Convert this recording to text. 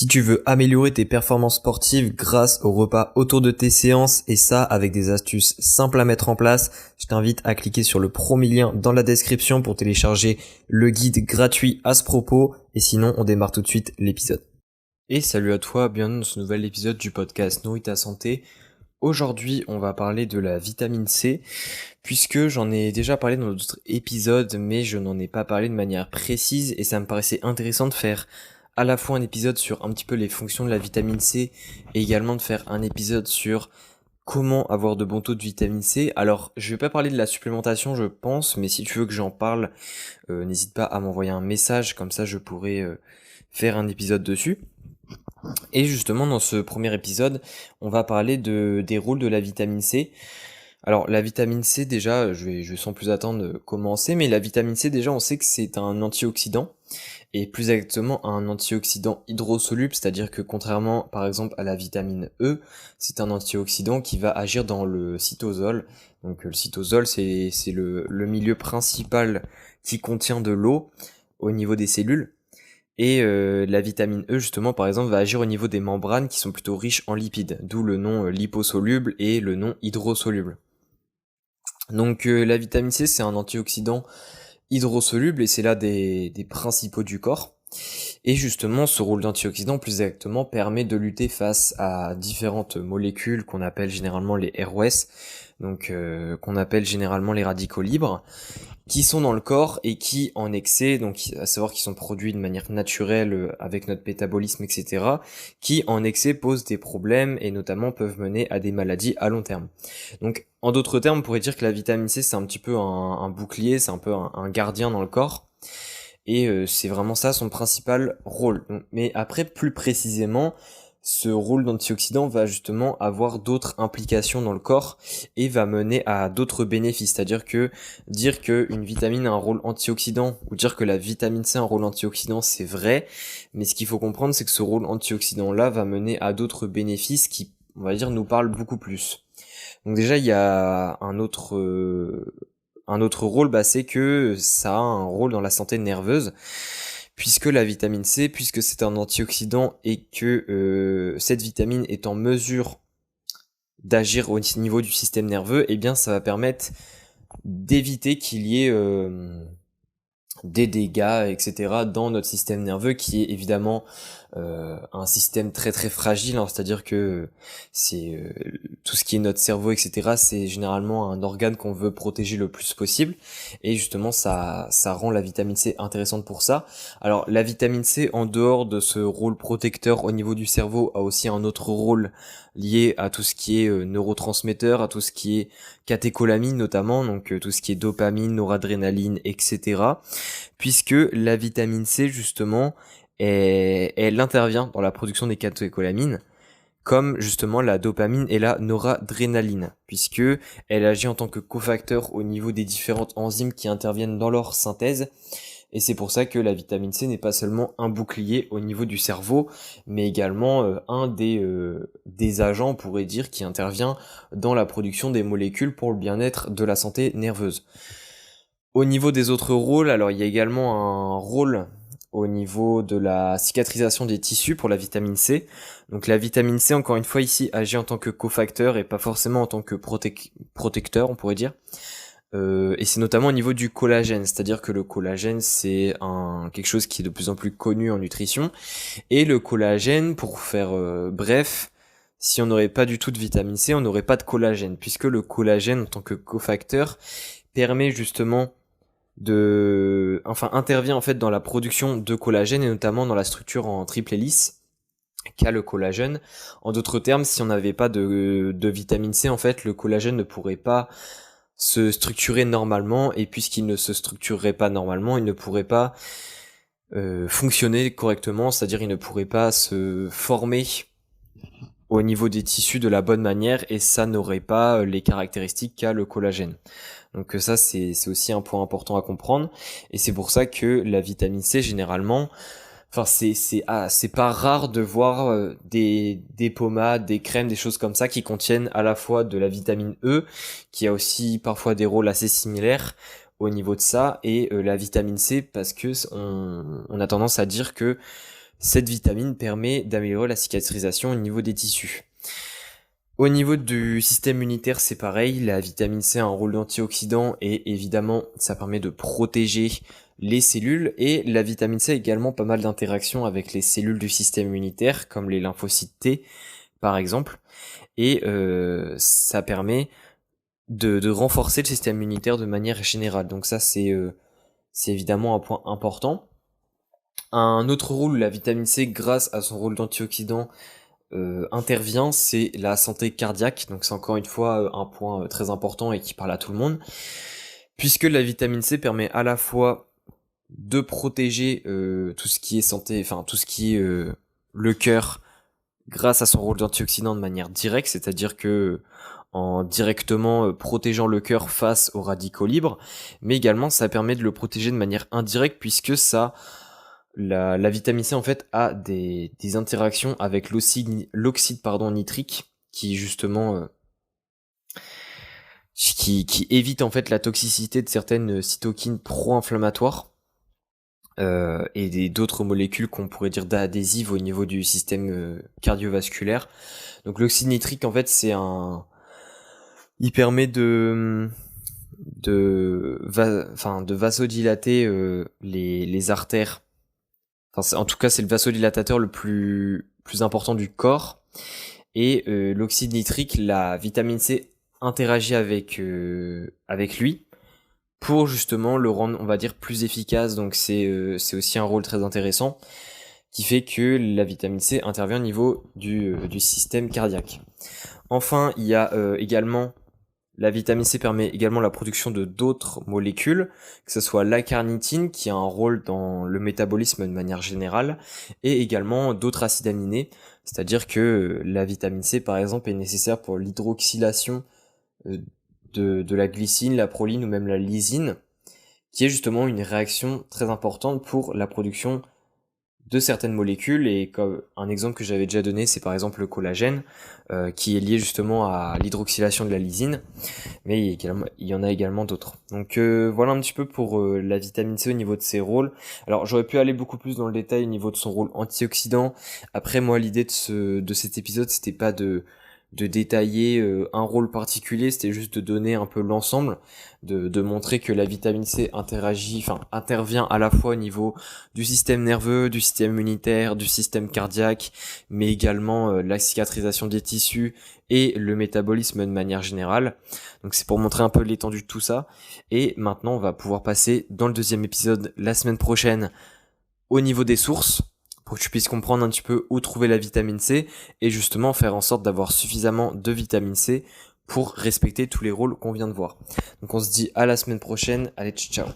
Si tu veux améliorer tes performances sportives grâce au repas autour de tes séances et ça avec des astuces simples à mettre en place, je t'invite à cliquer sur le premier lien dans la description pour télécharger le guide gratuit à ce propos et sinon on démarre tout de suite l'épisode. Et salut à toi, bienvenue dans ce nouvel épisode du podcast Nourris ta santé. Aujourd'hui on va parler de la vitamine C puisque j'en ai déjà parlé dans d'autres épisodes mais je n'en ai pas parlé de manière précise et ça me paraissait intéressant de faire à la fois un épisode sur un petit peu les fonctions de la vitamine C et également de faire un épisode sur comment avoir de bons taux de vitamine C. Alors, je vais pas parler de la supplémentation, je pense, mais si tu veux que j'en parle, n'hésite pas à m'envoyer un message, comme ça je pourrai faire un épisode dessus. Et justement, dans ce premier épisode, on va parler des rôles de la vitamine C. Alors, la vitamine C, déjà, je vais sans plus attendre commencer, mais la vitamine C, déjà, on sait que c'est un antioxydant. Et plus exactement un antioxydant hydrosoluble, c'est-à-dire que contrairement par exemple à la vitamine E, c'est un antioxydant qui va agir dans le cytosol. Donc le cytosol c'est le milieu principal qui contient de l'eau au niveau des cellules. Et la vitamine E justement par exemple va agir au niveau des membranes qui sont plutôt riches en lipides, d'où le nom liposoluble et le nom hydrosoluble. Donc la vitamine C c'est un antioxydant hydrosoluble et c'est l'un des principaux du corps. Et justement, ce rôle d'antioxydant, plus exactement, permet de lutter face à différentes molécules qu'on appelle généralement les ROS, donc qu'on appelle généralement les radicaux libres, qui sont dans le corps et qui, en excès, donc à savoir qu'ils sont produits de manière naturelle avec notre métabolisme, etc., qui, en excès, posent des problèmes et notamment peuvent mener à des maladies à long terme. Donc, en d'autres termes, on pourrait dire que la vitamine C, c'est un petit peu un bouclier, c'est un peu un gardien dans le corps. Et c'est vraiment ça son principal rôle. Mais après, plus précisément, ce rôle d'antioxydant va justement avoir d'autres implications dans le corps et va mener à d'autres bénéfices. C'est-à-dire que dire qu'une vitamine a un rôle antioxydant ou dire que la vitamine C a un rôle antioxydant, c'est vrai. Mais ce qu'il faut comprendre, c'est que ce rôle antioxydant-là va mener à d'autres bénéfices qui, on va dire, nous parlent beaucoup plus. Donc déjà, il y a un autre rôle, c'est que ça a un rôle dans la santé nerveuse, puisque la vitamine C, puisque c'est un antioxydant et que cette vitamine est en mesure d'agir au niveau du système nerveux, eh bien ça va permettre d'éviter qu'il y ait des dégâts, etc. dans notre système nerveux qui est évidemment un système très très fragile, hein, c'est-à-dire que c'est tout ce qui est notre cerveau, etc. c'est généralement un organe qu'on veut protéger le plus possible et justement ça rend la vitamine C intéressante pour ça. Alors la vitamine C, en dehors de ce rôle protecteur au niveau du cerveau, a aussi un autre rôle lié à tout ce qui est neurotransmetteur, à tout ce qui est catécholamine notamment, donc tout ce qui est dopamine, noradrénaline, etc. Puisque la vitamine C justement elle intervient dans la production des catécholamines, comme justement la dopamine et la noradrénaline, puisque elle agit en tant que cofacteur au niveau des différentes enzymes qui interviennent dans leur synthèse. Et c'est pour ça que la vitamine C n'est pas seulement un bouclier au niveau du cerveau, mais également un des agents, on pourrait dire, qui intervient dans la production des molécules pour le bien-être de la santé nerveuse. Au niveau des autres rôles, alors il y a également un rôle au niveau de la cicatrisation des tissus pour la vitamine C. Donc la vitamine C, encore une fois ici, agit en tant que cofacteur et pas forcément en tant que protecteur, on pourrait dire. Et c'est notamment au niveau du collagène, c'est-à-dire que le collagène, c'est quelque chose qui est de plus en plus connu en nutrition. Et le collagène, pour faire bref, si on n'aurait pas du tout de vitamine C, on n'aurait pas de collagène, puisque le collagène, en tant que cofacteur, permet justement intervient en fait dans la production de collagène et notamment dans la structure en triple hélice qu'a le collagène. En d'autres termes, si on n'avait pas de vitamine C, en fait, le collagène ne pourrait pas se structurer normalement et puisqu'il ne se structurerait pas normalement, il ne pourrait pas fonctionner correctement, c'est-à-dire il ne pourrait pas se former au niveau des tissus de la bonne manière et ça n'aurait pas les caractéristiques qu'a le collagène. Donc ça c'est aussi un point important à comprendre et c'est pour ça que la vitamine C généralement, c'est pas rare de voir des pommades, des crèmes, des choses comme ça qui contiennent à la fois de la vitamine E qui a aussi parfois des rôles assez similaires au niveau de ça et la vitamine C parce que on a tendance à dire que Cette vitamine permet d'améliorer la cicatrisation au niveau des tissus. Au niveau du système immunitaire, c'est pareil, la vitamine C a un rôle d'antioxydant et évidemment ça permet de protéger les cellules, et la vitamine C a également pas mal d'interactions avec les cellules du système immunitaire comme les lymphocytes T par exemple, et ça permet de renforcer le système immunitaire de manière générale. Donc ça c'est évidemment un point important. Un autre rôle, la vitamine C, grâce à son rôle d'antioxydant, intervient, c'est la santé cardiaque. Donc c'est encore une fois un point très important et qui parle à tout le monde, puisque la vitamine C permet à la fois de protéger tout ce qui est santé, enfin tout ce qui est le cœur, grâce à son rôle d'antioxydant de manière directe, c'est-à-dire que en directement protégeant le cœur face aux radicaux libres, mais également ça permet de le protéger de manière indirecte, puisque la vitamine C en fait a des interactions avec l'oxyde nitrique, qui justement qui évite en fait la toxicité de certaines cytokines pro-inflammatoires et d'autres molécules qu'on pourrait dire d'adhésives au niveau du système cardiovasculaire. Donc l'oxyde nitrique en fait il permet de vasodilater les artères. Enfin, en tout cas, c'est le vasodilatateur le plus important du corps. Et l'oxyde nitrique, la vitamine C interagit avec lui pour justement le rendre, on va dire, plus efficace. Donc c'est aussi un rôle très intéressant qui fait que la vitamine C intervient au niveau du système cardiaque. Enfin, il y a également la vitamine C permet également la production de d'autres molécules, que ce soit la carnitine qui a un rôle dans le métabolisme de manière générale, et également d'autres acides aminés, c'est-à-dire que la vitamine C par exemple est nécessaire pour l'hydroxylation de la glycine, la proline ou même la lysine, qui est justement une réaction très importante pour la production de certaines molécules. Et comme un exemple que j'avais déjà donné, c'est par exemple le collagène, qui est lié justement à l'hydroxylation de la lysine, mais il y en a également d'autres. Donc voilà un petit peu pour la vitamine C au niveau de ses rôles. Alors j'aurais pu aller beaucoup plus dans le détail au niveau de son rôle antioxydant. Après moi l'idée de cet épisode c'était pas de détailler un rôle particulier, c'était juste de donner un peu l'ensemble, de montrer que la vitamine C intervient à la fois au niveau du système nerveux, du système immunitaire, du système cardiaque, mais également la cicatrisation des tissus et le métabolisme de manière générale. Donc c'est pour montrer un peu l'étendue de tout ça. Et maintenant on va pouvoir passer dans le deuxième épisode la semaine prochaine au niveau des sources, pour que tu puisses comprendre un petit peu où trouver la vitamine C et justement faire en sorte d'avoir suffisamment de vitamine C pour respecter tous les rôles qu'on vient de voir. Donc on se dit à la semaine prochaine, allez ciao.